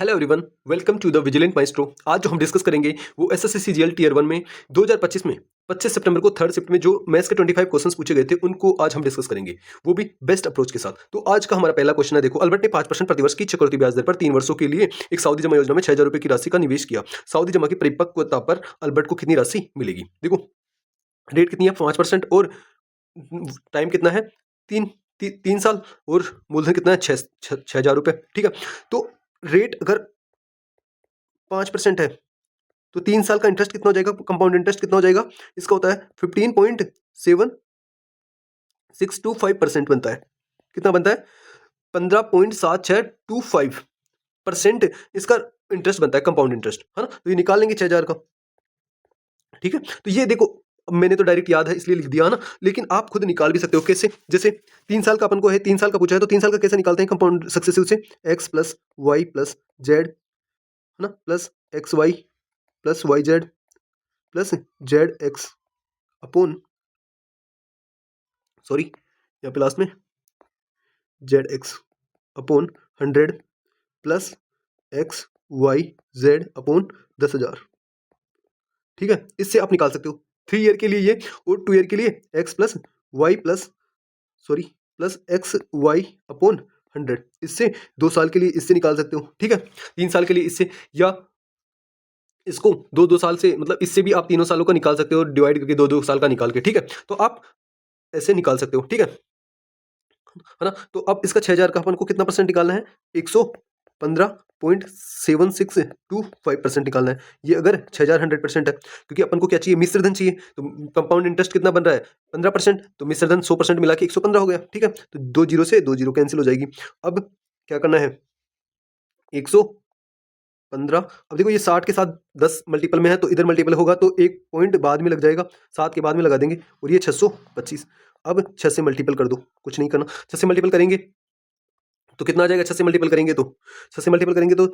Hello everyone, welcome to the vigilant maestro. आज जो हम डिस्कस करेंगे वो एसएससी सीजीएल टियर 1 में 2025 में 25 सितंबर को थर्ड शिफ्ट में जो मैथ्स के 25 क्वेश्चंस पूछे गए थे उनको आज हम डिस्कस करेंगे, वो भी बेस्ट अप्रोच के साथ। तो आज का हमारा पहला क्वेश्चन है। देखो, अल्बर्ट ने 5% प्रतिवर्ष की चक्रवृद्धि ब्याज दर पर 3 वर्षों के लिए एक सावधि जमा योजना में 6,000 रुपए की राशि का निवेश किया। सावधि जमा की परिपक्वता पर अल्बर्ट को कितनी राशि मिलेगी? देखो, रेट कितनी है? 5% और टाइम कितना है? 3 साल और मूलधन कितना है? 6,000 रुपए। ठीक है, तो रेट अगर 5% है तो 3 साल का इंटरेस्ट कितना हो जाएगा? कंपाउंड इंटरेस्ट कितना हो जाएगा? इसका होता है 15.7625% बनता है। कितना बनता है? 15.7625% इसका इंटरेस्ट बनता है, कंपाउंड इंटरेस्ट, है ना। तो ये निकाल लेंगे 6,000 का। ठीक है, तो ये देखो, मैंने तो डायरेक्ट याद है इसलिए लिख दिया, है ना। लेकिन आप खुद निकाल भी सकते हो। कैसे? जैसे 3 साल का अपन को है, 3 साल का पूछा है तो 3 साल का कैसे निकालते हैं कंपाउंड सक्सेसिव से? X plus y plus z, है ना, plus x y plus y z plus z x upon, sorry यहाँ पे लास्ट में z x upon 100 plus x y z upon 10,000। ठीक है, इससे आप निकाल सकते हो 3 ईयर के लिए ये, और 2 ईयर के लिए x plus y plus, sorry, plus x y upon 100। इससे 2 साल के लिए इससे निकाल सकते हो। ठीक है, 3 साल के लिए इससे, या इसको 2-2 साल से, मतलब इससे भी आप तीनों सालों का निकाल सकते हो, डिवाइड करके 2-2 साल का निकाल के। ठीक है, तो आप ऐसे निकाल सकते हो। ठीक है ना। तो अब इसका 6,000 का अपन को कितना परसेंट निकालना है? 115.7625% निकालना है। ये अगर 6,000 100% है, क्योंकि अपन को क्या चाहिए? मिश्र धन चाहिए। तो कंपाउंड इंटरेस्ट कितना बन रहा है? 15%, तो मिश्र धन 100% मिला के 115 हो गया। ठीक है, तो 2 जीरो से 2 जीरो कैंसिल हो जाएगी। अब क्या करना है? 115, अब देखो ये 60 के साथ 10 मल्टीपल में है, तो इधर मल्टीपल होगा तो एक पॉइंट बाद में लग जाएगा, 7 के बाद में लगा देंगे, और ये 625। अब 6 से मल्टीपल कर दो, कुछ नहीं करना। 6 से मल्टीपल करेंगे तो कितना आ जाएगा? 6 से मल्टीपल करेंगे तो 6 से मल्टीपल करेंगे तो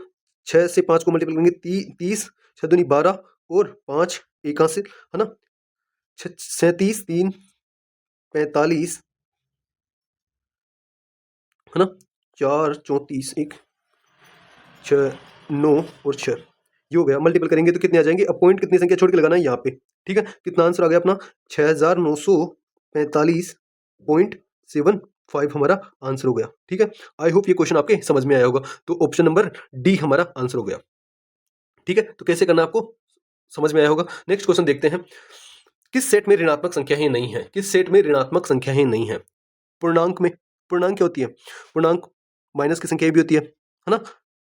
6 से 5 को मल्टीपल करेंगे 30, 6 दूनी 12 और 5 एक हासिल, है ना। 37, 3 45, है ना, 4 34, 1 6 9 और 6, ये हो गया। मल्टीपल करेंगे तो कितने आ जाएंगे? अब पॉइंट कितनी संख्या छोड़ के लगाना है यहाँ पे। ठीक है, कितना आंसर आ गया अपना? 6,945.75 हमारा आंसर हो गया। ठीक है, आई होप ये क्वेश्चन आपके समझ में आया होगा। तो ऑप्शन नंबर डी हमारा आंसर हो गया। ठीक है, तो कैसे करना आपको समझ में आया होगा। नेक्स्ट क्वेश्चन देखते हैं। किस सेट में ऋणात्मक संख्याएं नहीं है? किस सेट में ऋणात्मक संख्याएं नहीं है? पूर्णांक में। पूर्णांक क्या होती है? पूर्णांक माइनस की संख्या भी होती है ना।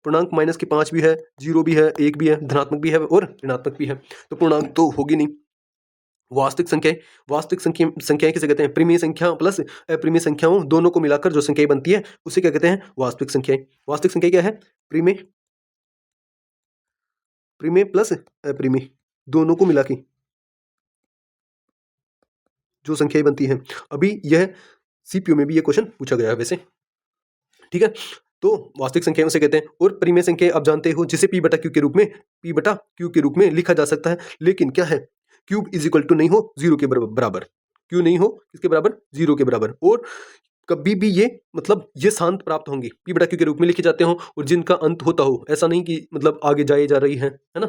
पूर्णांक माइनस की 5 भी है, 0 भी है, 1 भी है, धनात्मक भी है और ऋणात्मक भी है। तो पूर्णांक तो होगी नहीं। वास्तविक संख्याएं। वास्तविक संख्याएं किसे कहते हैं? प्रिमेय संख्या प्लस अप्रिमेय संख्याओं दोनों को मिलाकर जो संख्याएं बनती है उसे क्या कहते हैं? वास्तविक संख्याएं। वास्तविक संख्या क्या है? प्रिमेय, प्रिमेय प्लस अप्रिमेय दोनों को मिला के जो संख्याएं बनती हैं। अभी यह सीपीयू में भी ये क्वेश्चन पूछा गया है वैसे। ठीक है, तो वास्तविक संख्याओं से कहते हैं। और परिमेय संख्या आप जानते हो, जिसे p बटा क्यू के रूप में, p बटा क्यू के रूप में लिखा जा सकता है। लेकिन क्या है? क्यूब इज इक्वल टू नहीं हो 0 के बराबर। क्यू नहीं हो किसके बराबर? 0 के बराबर। और कभी भी ये, मतलब ये शांत प्राप्त होंगे, p बटा क्यू के रूप में लिखे जाते हो, और जिनका अंत होता हो, ऐसा नहीं कि मतलब आगे जाए जा रही है ना।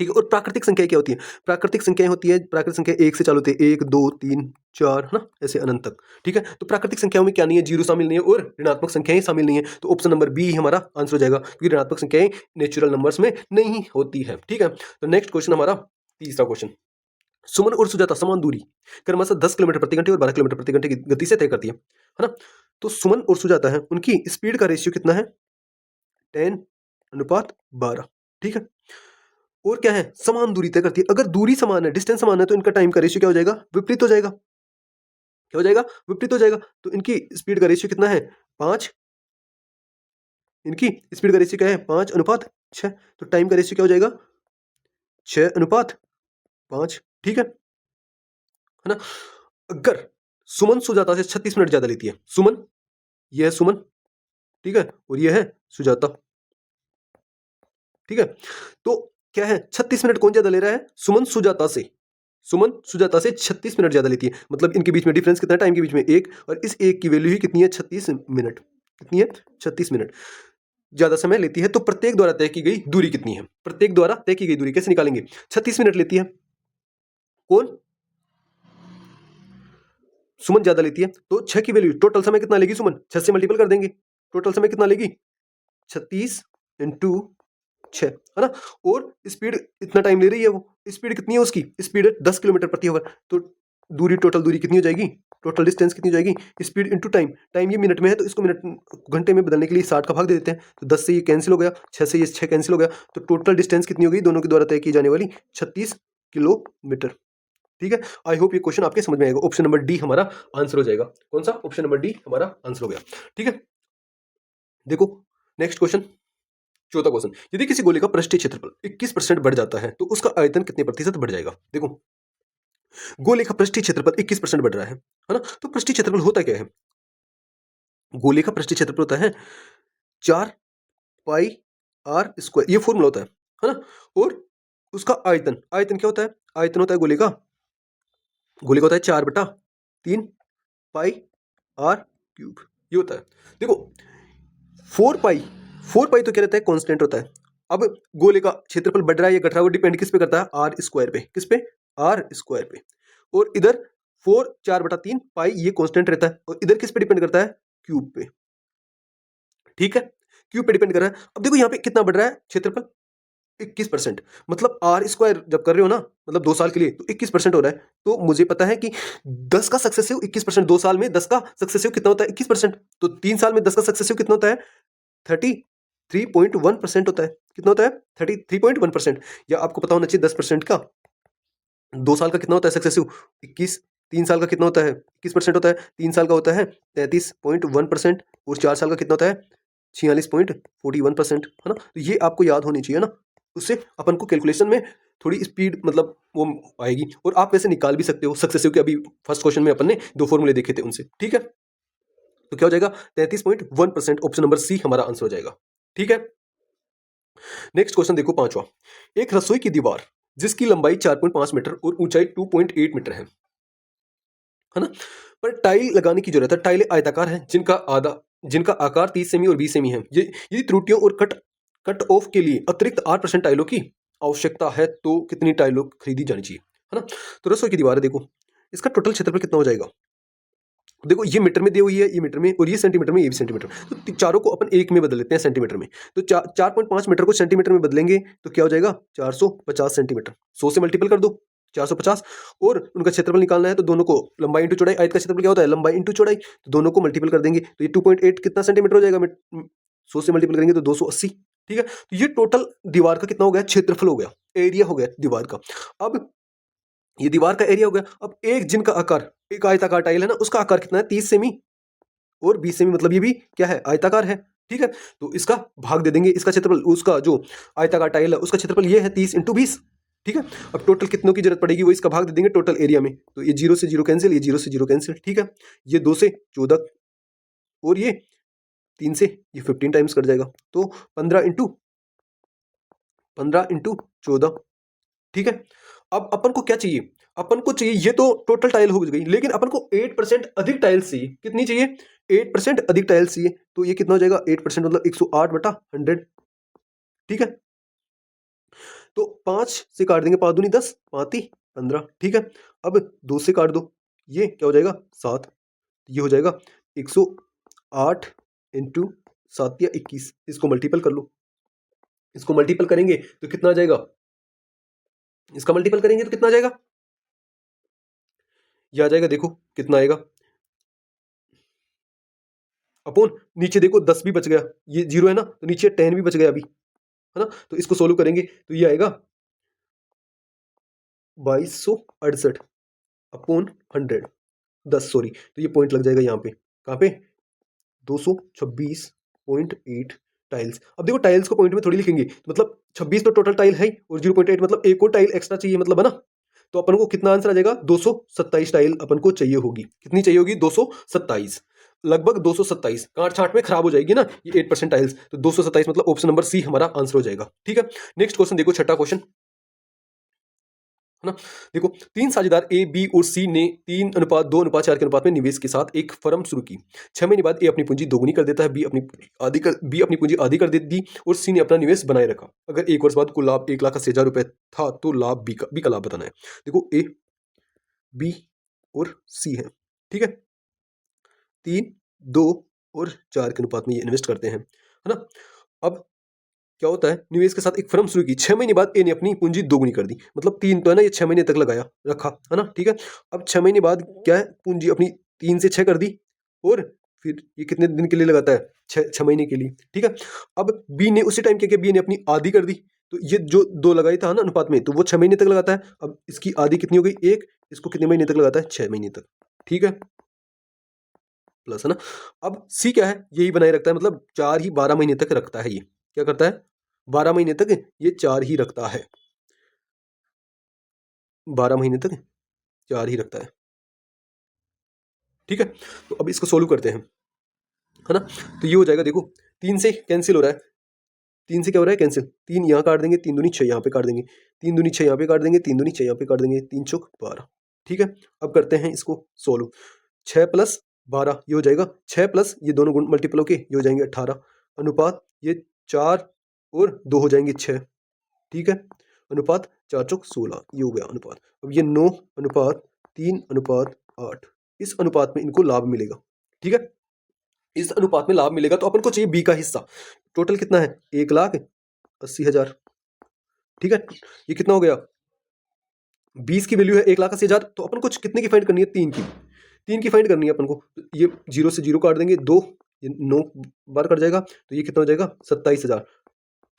ठीक है, और प्राकृतिक संख्या क्या होती है? प्राकृतिक संख्याएं होती है, प्राकृतिक संख्या 1 से चालू होती है, 1 2 3 4, है ना, ऐसे अनंत तक। ठीक है, तो प्राकृतिक संख्याओं में क्या नहीं है? 0 शामिल नहीं है और ऋणात्मक संख्याएं शामिल नहीं है। तो ऑप्शन नंबर बी हमारा आंसर हो जाएगा, क्योंकि ऋणात्मक संख्याएं नेचुरल नंबर्स में नहीं होती है। ठीक है, तो नेक्स्ट क्वेश्चन हमारा तीसरा क्वेश्चन। सुमन और सुजाता समान दूरी क्रमशः 10 किलोमीटर प्रति घंटे और 12 किलोमीटर प्रति घंटे की गति से तय करती है ना। तो सुमन और सुजाता है, उनकी स्पीड का रेशियो कितना है? 10:12। ठीक है, और क्या है? समान दूरी तय करती है। अगर दूरी समान है, डिस्टेंस समान है, तो इनका टाइम का रेशियो क्या हो जाएगा? विपरीत हो जाएगा। क्या हो जाएगा? विपरीत हो जाएगा। तो इनकी स्पीड का रेशियो कितना है? 5। इनकी स्पीड का रेशियो क्या है? 5:6। तो टाइम का रेशियो क्या हो जाएगा? 6:5। ठीक है ना। अगर सुमन सुजाता से 36 मिनट ज्यादा लेती है, सुमन, यह है सुमन, ठीक है, और यह है सुजाता। ठीक है, तो क्या है? 36 मिनट कौन ज्यादा ले रहा है? सुमन सुजाता से। सुमन सुजाता से 36 मिनट ज्यादा लेती है, मतलब इनके बीच में डिफरेंस कितना है? टाइम के बीच में 1, और इस 1 की वैल्यू ही कितनी है? 36 मिनट। कितनी है? 36 मिनट। ज्यादा समय लेती है तो प्रत्येक द्वारा तय की गई दूरी कितनी है? प्रत्येक द्वारा तय की गई दूरी कैसे निकालेंगे? 36 मिनट लेती है। कौन? सुमन ज्यादा लेती है, तो 6 की वैल्यू टोटल समय कितना लेगी सुमन? 6 से मल्टीपल कर देंगे। टोटल समय कितना लेगी? 36 इंटू 6, है ना? और स्पीड इतना टाइम ले रही है वो। स्पीड कितनी है उसकी? स्पीड है 10 किलोमीटर प्रति आवर। तो दूरी, टोटल दूरी कितनी हो जाएगी? टोटल डिस्टेंस कितनी हो जाएगी? Speed into time. टाइम ये मिनट में है तो इसको मिनट घंटे में बदलने के लिए 60 का भाग दे देते हैं। तो 10 से ये कैंसिल हो गया, 6 से ये 6 कैंसिल हो गया। तो टोटल डिस्टेंस कितनी हो गई दोनों के द्वारा तय की जाने वाली? 36 किलोमीटर। ठीक है, आई होप ये क्वेश्चन आपके समझ में आएगा। ऑप्शन नंबर डी हमारा आंसर हो जाएगा। कौन सा? ऑप्शन नंबर डी हमारा आंसर हो गया। ठीक है, देखो नेक्स्ट क्वेश्चन, चौथा क्वेश्चन। यदि किसी गोले का पृष्ठीय क्षेत्रफल 21% बढ़ जाता है तो उसका आयतन कितने प्रतिशत बढ़ जाएगा? देखो, गोले का पृष्ठीय क्षेत्रफल 21% बढ़ रहा है ना? तो पृष्ठीय क्षेत्रफल होता क्या है? गोले का पृष्ठीय क्षेत्रफल होता है 4 पाई आर स्क्वायर, ये फॉर्मूला होता है ना? और उसका आयतन, आयतन क्या होता है? आयतन होता है गोले का, गोले का होता है 4/3 पाई आर क्यूब, ये होता है। देखो 4 पाई तो क्या रहता है? कांस्टेंट होता है। अब गोले का क्षेत्रफल बढ़ रहा है या घट रहा है वो डिपेंड किस पे करता है? आर स्क्वायर पे। किस पे? आर स्क्वायर पे। और इधर 4/3 पाई ये कांस्टेंट रहता है, और इधर किस पे डिपेंड करता है? क्यूब पे। ठीक है, क्यूब पे डिपेंड कर रहा है। अब देखो यहाँ पे कितना बढ़ रहा है क्षेत्रफल? 21%। मतलब आर स्क्वायर जब कर रहे हो ना, मतलब 2 साल के लिए, तो 21% हो रहा है। तो मुझे पता है कि 10 का सक्सेसिव 21%, 2 साल में 10 का सक्सेसिव कितना होता है? 21%। तो 3 साल में 10 का सक्सेसिव कितना होता है? 33.1% होता है। कितना होता है? 33.1%। या आपको पता होना चाहिए 10% का 2 साल का कितना होता है सक्सेसिव? 21। 3 साल का कितना होता है? 21% होता है। 3 साल का होता है 33.1%। और 4 साल का कितना होता है? 46.41%, है ना? तो ये आपको याद होनी चाहिए ना, उससे अपन को कैलकुलेशन में थोड़ी स्पीड मतलब वो आएगी। और आप वैसे निकाल भी सकते हो सक्सेसिव के, अभी फर्स्ट क्वेश्चन में अपन ने 2 फॉर्मूले देखे थे उनसे। ठीक है, तो क्या हो जाएगा? 33.1%। ऑप्शन नंबर सी हमारा आंसर हो जाएगा। ठीक है, नेक्स्ट क्वेश्चन देखो, पांचवा। एक रसोई की दीवार जिसकी लंबाई 4.5 मीटर और ऊंचाई 2.8 मीटर है ना? पर टाइल लगाने की जरूरत है। टाइलें आयताकार हैं जिनका आकार 30 सेमी और 20 सेमी है। यदि त्रुटियों और कट ऑफ के लिए अतिरिक्त 8% टाइलों की आवश्यकता है तो कितनी टाइलों खरीदी जानी चाहिए, है ना? तो रसोई की दीवार है, देखो इसका टोटल क्षेत्रफल कितना हो जाएगा? देखो ये मीटर में दी हुई है, ये मीटर में, और ये सेंटीमीटर में, ये भी सेंटीमीटर। तो चारों को अपन एक में बदल लेते हैं सेंटीमीटर में। तो 4.5 मीटर को सेंटीमीटर में बदलेंगे तो क्या हो जाएगा? 450 सेंटीमीटर। 100 से मल्टीपल कर दो, 450। और उनका क्षेत्रफल निकालना है तो दोनों को लंबाई इंटू चौड़ाई, आयत का क्षेत्रफल क्या होता है? लंबाई इंटू चौड़ाई। तो दोनों को मल्टीपल कर देंगे तो ये 2.8 कितना सेंटीमीटर हो जाएगा? 100 से मल्टीपल करेंगे तो 280। ठीक है, तो ये टोटल दीवार का कितना हो गया? क्षेत्रफल हो गया, एरिया हो गया दीवार का। अब ये दीवार का एरिया हो गया। अब एक जिनका आकार, एक आयताकार टाइल है ना, उसका आकार कितना है? 30 सेमी और 20 सेमी, मतलब ये भी क्या है? आयताकार है। ठीक है, तो इसका भाग दे देंगे, इसका क्षेत्रफल, उसका जो आयताकार टाइल है उसका क्षेत्रफल ये है 30 इंटू 20। ठीक है, अब टोटल कितनों की जरूरत पड़ेगी वो इसका भाग दे देंगे टोटल एरिया में। तो ये 0 से 0 कैंसिल, ये 0 से 0 कैंसिल। ठीक है, ये 2 से 14 और ये 3 से ये 15 टाइम्स कट जाएगा। तो 15 इंटू 14। ठीक है, अब अपन को क्या चाहिए? अपन को चाहिए, ये तो टोटल टाइल हो गई, लेकिन अपन को 8% अधिक टाइल्स चाहिए। कितनी चाहिए? 8% अधिक टाइल्स चाहिए। तो ये कितना हो जाएगा? 8% मतलब 108/100। ठीक है, तो 5 से काट देंगे, 5 दूनी 10, 5 ती 15। ठीक है, अब 2 से काट दो, ये क्या हो जाएगा? 7। ये हो जाएगा 108 इंटू 7 या 21। इसको मल्टीपल कर लो, इसको मल्टीपल करेंगे तो कितना आ जाएगा? इसका मल्टीपल करेंगे तो कितना आ जाएगा? ये आ जाएगा, देखो कितना आएगा अपॉन, नीचे देखो 10 भी बच गया, ये 0 है ना, तो नीचे 10 भी बच गया अभी, है ना? तो इसको सोल्व करेंगे तो ये आएगा 2268 अपॉन 100, 10 सॉरी, तो ये पॉइंट लग जाएगा यहाँ पे, कहाँ पे? 226.8 टाइल्स। अब देखो टाइल्स को पॉइंट में थोड़ी लिखेंगे, तो मतलब 26 तो टोटल टाइल है और 0.8 मतलब एक और टाइल एक्स्ट्रा चाहिए, मतलब, है ना? तो अपन को कितना आंसर आ जाएगा? 227 टाइल अपन को चाहिए होगी। कितनी चाहिए होगी? 227, लगभग 227। काट छाट में खराब हो जाएगी ना ये 8% टाइल्स, तो 227 मतलब ऑप्शन नंबर सी हमारा आंसर हो जाएगा। ठीक है, नेक्स्ट क्वेश्चन देखो, छठा क्वेश्चन, है है ना। देखो, 3 साझेदार ए, बी और सी ने 3:2:4 के अनुपात में निवेश के साथ एक फर्म शुरू की। 6 महीने बाद ए अपनी पूंजी दोगुनी कर देता है, बी अपनी पूंजी आधी कर देती और सी ने अपना निवेश बनाए रखा। अगर 1 वर्ष बाद कुल लाभ 1,80,000 रुपए था तो लाभ बी का लाभ बताना है। देखो, ए, बी और सी है, ठीक है। 3, 2 और 4 के अनुपात में ये इन्वेस्ट करते हैं, है ना। अब क्या होता है, निवेश के साथ एक फर्म शुरू की, 6 महीने बाद ए ने अपनी पूंजी दोगुनी कर दी। मतलब 3 तो है ना, ये 6 महीने तक लगाया रखा, है ना, ठीक है। अब 6 महीने बाद क्या है, पूंजी अपनी 3 से 6 कर दी और फिर ये कितने दिन के लिए लगाता है, 6 महीने के लिए, ठीक है। अब बी ने उसी टाइम क्या किया, बी ने अपनी आधी कर दी। तो ये जो 2 लगाई था ना अनुपात में, तो वो 6 महीने तक लगाता है। अब इसकी आधी कितनी हो गई, 1, इसको कितने महीने तक लगाता है, 6 महीने तक, ठीक है, प्लस, है ना। अब सी क्या है, यही बनाए रखता है, मतलब 4 ही 12 महीने तक रखता है। ये क्या करता है, 12 महीने तक ये 4 ही रखता है, 12 महीने तक 4 ही रखता है, ठीक है। तो अब इसको सोल्व करते हैं, है ना। तो ये हो जाएगा, देखो 3 से कैंसिल हो रहा है, 3 से क्या हो रहा है, कैंसिल, 3 यहाँ काट देंगे, 3 दूनी 6 यहाँ पे काट देंगे, 3 दूनी 6 यहाँ पे काट देंगे, 3 दूनी 6 यहाँ पे काट देंगे, 3 चौक 12, ठीक है। अब करते हैं इसको सोल्व, 6 प्लस 12 ये हो जाएगा, 6 प्लस ये दोनों गुण मल्टीपल होके ये हो जाएंगे 18, अनुपात ये 4 और 2 हो जाएंगे 6, ठीक है। अनुपात 4 चौक 16 ये हो गया अनुपात। अब ये 9 अनुपात 3 अनुपात 8, इस अनुपात में इनको लाभ मिलेगा, ठीक है। इस अनुपात में लाभ मिलेगा तो अपन को चाहिए बी का हिस्सा। टोटल कितना है, 1,80,000, ठीक है। ये कितना हो गया, 20 की वैल्यू है 1,80,000, तो अपन को कितने की फाइंड करनी है, 3 की फाइंड करनी है अपन को। तो ये 0 से 0 काट देंगे, 2, ये 9 बार कट जाएगा, तो ये कितना हो जाएगा, 27,000,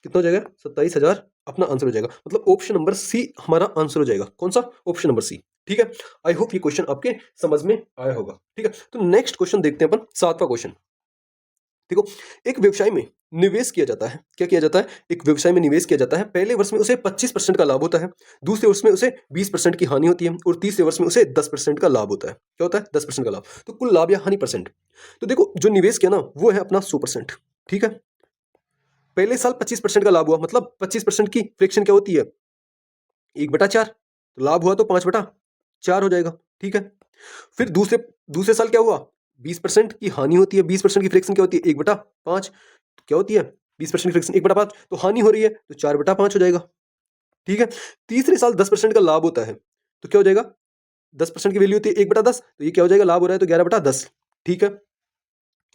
कितना हो जाएगा, 27,000 अपना आंसर हो जाएगा। मतलब ऑप्शन नंबर सी हमारा आंसर हो जाएगा। कौन सा, ऑप्शन नंबर सी, ठीक है। आई होप ये क्वेश्चन आपके समझ में आया होगा, ठीक है। तो नेक्स्ट क्वेश्चन देखते हैं अपन, 7वां क्वेश्चन। देखो, एक व्यवसाय में निवेश किया जाता है, क्या किया जाता है, एक व्यवसाय में निवेश किया जाता है। पहले वर्ष में उसे 25% का लाभ होता है, दूसरे वर्ष में उसे 20% की हानि होती है और तीसरे वर्ष में उसे 10% का लाभ होता है। क्या होता है, 10% का लाभ। तो कुल लाभ या हानि परसेंट। तो देखो, जो निवेश किया ना वो है अपना 100%, ठीक है। पहले साल 25% का लाभ हुआ, मतलब 25% की फ्रैक्शन क्या होती है, 1/4, तो लाभ हुआ तो 5/4 हो जाएगा, ठीक है। फिर दूसरे दूसरे साल क्या हुआ, 20% की हानि होती है, 20% की फ्रैक्शन क्या होती है, 1/5, क्या होती है, 20% की फ्रैक्शन 1/5, तो हानि हो रही है तो 4/5 हो जाएगा, ठीक है। तीसरे साल 10% का लाभ होता है, तो क्या हो जाएगा, 10% की वैल्यू होती है 1/10, तो ये क्या हो जाएगा, लाभ हो रहा है तो 11/10, ठीक है।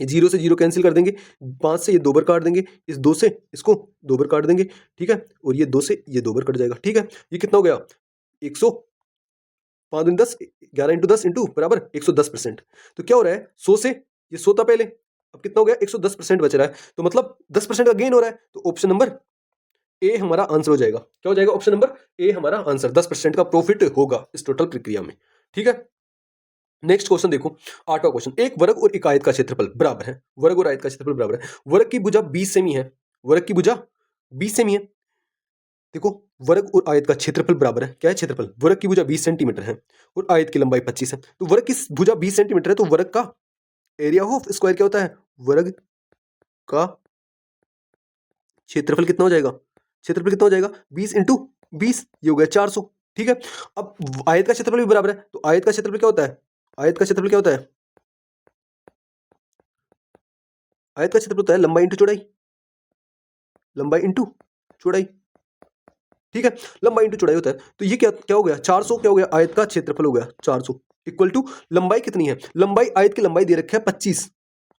ये 0 से 0 कैंसिल कर देंगे, 5 से ये 2 बार काट देंगे, इस 2 से इसको 2 बार काट देंगे, ठीक है। और ये 2 से ये 2 बार कट जाएगा, ठीक है। ये कितना हो गया, 100, 5 दूनी 10, 11 इंटू 10 इंटू बराबर 110%। तो क्या हो रहा है, 100 से ये 100 था पहले, अब कितना हो गया, 110% बच रहा है, तो मतलब 10% का गेन हो रहा है। तो ऑप्शन नंबर ए हमारा आंसर हो जाएगा। क्या हो जाएगा, ऑप्शन नंबर ए हमारा आंसर, 10% का प्रॉफिट होगा इस टोटल प्रक्रिया में, ठीक है। नेक्स्ट क्वेश्चन देखो, 8वां क्वेश्चन। एक वर्ग और एक आयत का क्षेत्रफल बराबर है, वर्ग और आयत का क्षेत्रफल बराबर है, वर्ग की भुजा 20 सेमी है, वर्ग की भुजा 20 सेमी है। देखो, वर्ग और आयत का क्षेत्रफल बराबर है, क्या है क्षेत्रफल, वर्ग की भुजा 20 सेंटीमीटर है और आयत की लंबाई 25 है। तो वर्ग की भुजा 20 सेंटीमीटर है, तो वर्ग का एरिया ऑफ स्क्वायर क्या होता है, वर्ग का क्षेत्रफल कितना हो जाएगा, क्षेत्रफल कितना हो जाएगा, 20 इंटू 20, ये हो गया 400, ठीक है। अब आयत का क्षेत्रफल भी बराबर है, तो आयत का क्षेत्रफल क्या होता है, आयत का क्षेत्रफल क्या होता है, आयत का क्षेत्रफल होता है लंबाई इंटू चौड़ाई, लंबाई इंटू चौड़ाई, ठीक है। लंबाई इंटू चौड़ाई होता है, तो ये क्या क्या हो गया, 400 क्या हो गया, आयत का क्षेत्रफल हो गया 400 इक्वल टू लंबाई कितनी है, लंबाई आयत की लंबाई दे रखी है 25,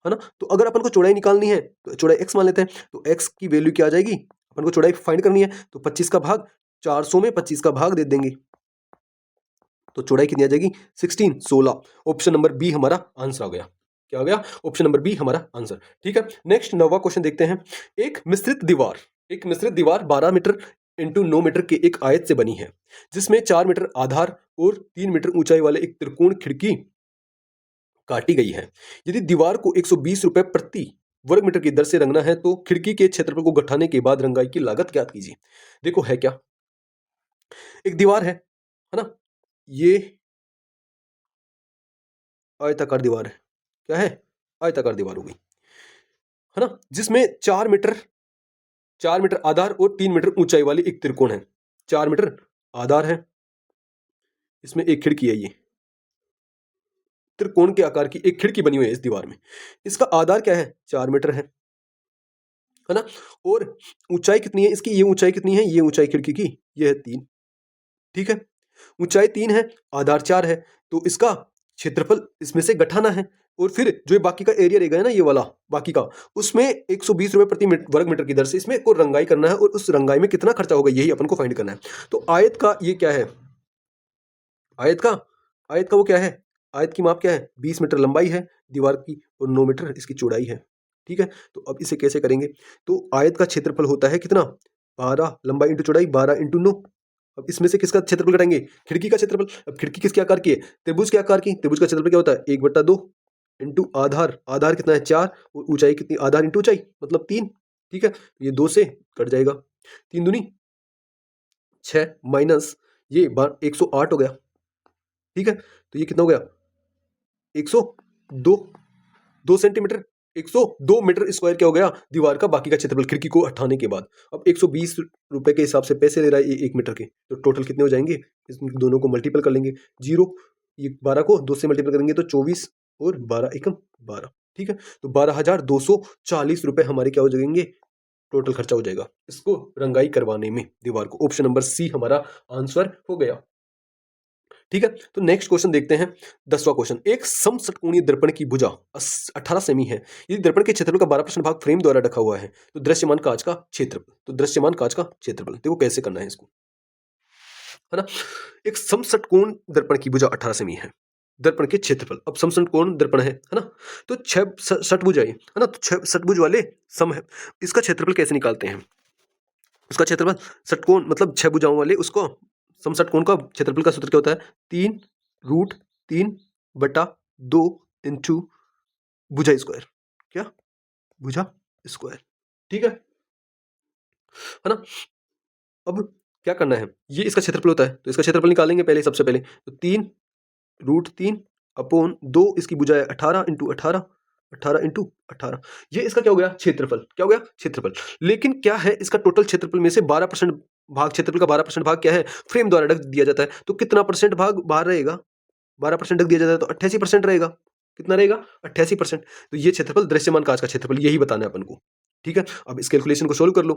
है ना। तो अगर अपन को चौड़ाई निकालनी है तो चौड़ाई x मान लेते हैं, तो x की वैल्यू क्या आ जाएगी, अपन को चौड़ाई फाइंड करनी है, तो 25 का भाग 400 में 25 का भाग दे देंगे, तो चौड़ाई कितनी आ जाएगी, 16। ऑप्शन नंबर बी हमारा आंसर आ गया। क्या आ गया, ऑप्शन नंबर बी हमारा आंसर, ठीक है। नेक्स्ट 9वां क्वेश्चन देखते हैं। एक मिश्रित दीवार 12 मीटर इंटू 9 मीटर के एक आयत से बनी है, जिसमें 4 मीटर आधार और 3 मीटर ऊंचाई वाले एक त्रिकोण खिड़की काटी गई है। यदि दीवार को 120 रुपए प्रति वर्ग मीटर की दर से रंगना है तो खिड़की के क्षेत्रफल को घटाने के बाद रंगाई की लागत ज्ञात कीजिए। देखो, है क्या, एक दीवार है ना, ये आयताकार दीवार है, क्या है, आयताकार दीवार हो गई, है ना, जिसमें 4 मीटर आधार और 3 मीटर ऊंचाई वाली एक त्रिकोण है, 4 मीटर आधार है इसमें एक खिड़की है, ये त्रिकोण के आकार की एक खिड़की बनी हुई है इस दीवार में। इसका आधार क्या है? 4 मीटर है ना? और ऊंचाई कितनी है इसकी? ये ऊंचाई कितनी है? ये ऊंचाई खिड़की की ये है 3। ठीक है, ऊंचाई 3 है, आधार 4 है, तो इसका क्षेत्रफल इसमें से घटाना है। और फिर जो ये बाकी का एरिया रहेगा ना, ये वाला बाकी का, उसमें 120 रुपए प्रति वर्ग मीटर की दर से इसमें को रंगाई करना है, और उस रंगाई में कितना खर्चा होगा यही अपन को फाइंड करना है। तो आयत का ये क्या है? आयत का वो क्या है? आयत की माप क्या है? 20 मीटर लंबाई है दीवार की और 9 मीटर इसकी चौड़ाई है। ठीक है, तो अब इसे कैसे करेंगे? तो आयत का क्षेत्रफल होता है कितना? 12 लंबाई इंटू चौड़ाई, 12 इंटू 9। अब इसमें से किसका क्षेत्रफल घटाएंगे? खिड़की का क्षेत्रफल। अब खिड़की किसके आकार की है? त्रिभुज के आकार की। त्रिभुज का क्षेत्रफल क्या होता है? 1/2 इंटू आधार। आधार कितना है? 4। और ऊंचाई कितनी? आधार इंटू ऊंचाई मतलब 3। ठीक है, ये 2 से कट जाएगा। 3 दूनी 6 माइनस ये 108 हो गया। ठीक है, तो ये कितना हो गया? 102 2 सेंटीमीटर, 102 मीटर स्क्वायर क्या हो गया? दीवार का बाकी का क्षेत्रफल खिड़की को हटाने के बाद। अब 120 रुपए के हिसाब से पैसे ले रहा है ये 1 मीटर के, तो टोटल कितने हो जाएंगे? इस दोनों को मल्टीपल कर लेंगे। 0, ये 12 को 2 से मल्टीपल करेंगे तो 24 और 12 एकम 12। ठीक है, तो 12,240 रुपए हमारे क्या हो जाएंगे? टोटल खर्चा हो जाएगा इसको रंगाई करवाने में दीवार को। ऑप्शन नंबर सी हमारा आंसर हो गया। ठीक है, तो नेक्स्ट क्वेश्चन देखते हैं। 10वां क्वेश्चन, एक समषटकोणीय दर्पण की भुजा 18 सेमी है। यदि दर्पण के क्षेत्रफल का 12% भाग फ्रेम द्वारा ढका हुआ है, तो दृश्यमान कांच का क्षेत्रफल। तो दृश्यमान कांच का क्षेत्रफल देखो कैसे करना है इसको, है ना? एक समषटकोण दर्पण की भुजा 18 सेमी है, दर्पण के क्षेत्रफल। अब समषटकोण दर्पण है ना? तो 6 षटभुज है ना? तो 6 षटभुज वाले सम है। इसका क्षेत्रफल कैसे निकालते हैं? उसका क्षेत्रफल, षटकोण मतलब 6 भुजाओं वाले, उसको समषटकोण का क्षेत्रफल का सूत्र क्या होता है? 3√3/2 इंटू भुजा स्क्वायर। क्या? भुजा स्क्वायर। ठीक है ना? अब क्या करना है? ये इसका क्षेत्रफल होता है, तो इसका क्षेत्रफल निकालेंगे पहले, सबसे पहले तो 3√3/2, इसकी भुजा है 18 इंटू 18, 18 इंटू 18। ये इसका क्या हो गया? क्षेत्रफल। क्या हो गया? क्षेत्रफल। लेकिन क्या है, इसका टोटल क्षेत्रफल में से 12% भाग, क्षेत्रफल का 12% भाग क्या है? फ्रेम द्वारा ढक दिया जाता है। तो कितना परसेंट भाग बाहर रहेगा? 12% ढक दिया जाता है तो 88% रहेगा। कितना रहेगा? 88%। तो ये क्षेत्रफल दृश्यमान कांच का क्षेत्रफल, यही बताना है अपन को। ठीक है, अब इस कैलकुलेशन को सोल्व कर लो।